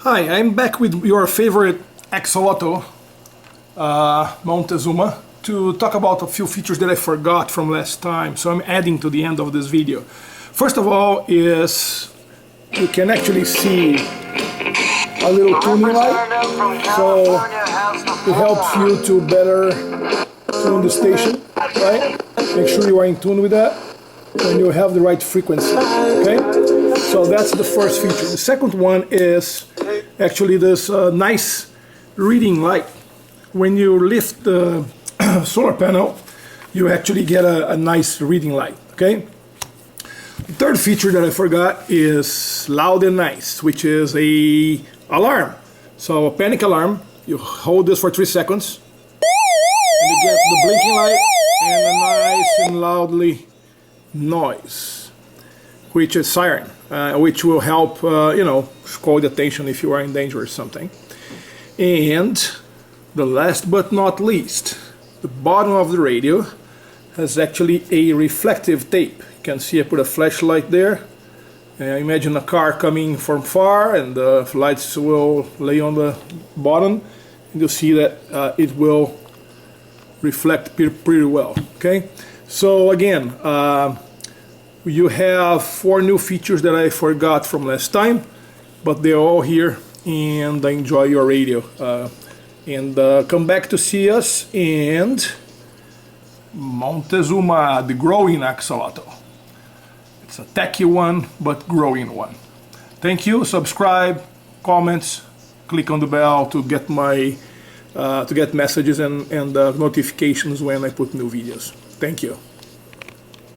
Hi, I'm back with your favorite Azolotl, Montezuma, to talk about a few features that I forgot from last time, so I'm adding to the end of this video. First of all is you can actually see a little tuning light, so it helps you to better tune the station, right? Make sure you are in tune with that and you have the right frequency, okay? So that's the first feature. The second one is actually this nice reading light. When you lift the solar panel, you actually get a nice reading light, okay? The third feature that I forgot is loud and nice, which is a alarm. So a panic alarm, you hold this for 3 seconds and you get the blinking light and a nice and loudly noise, which is siren, which will help, call the attention if you are in danger or something. And the last but not least, the bottom of the radio has actually a reflective tape. You can see I put a flashlight there. Imagine a car coming from far and the lights will lay on the bottom. And you'll see that it will reflect pretty well, okay? So again, you have 4 new features that I forgot from last time, but they're all here, and I enjoy your radio. Come back to see us, and Montezuma, the growing Azolotl. It's a techie one, but growing one. Thank you. Subscribe, comments, click on the bell to get my messages and notifications when I put new videos. Thank you.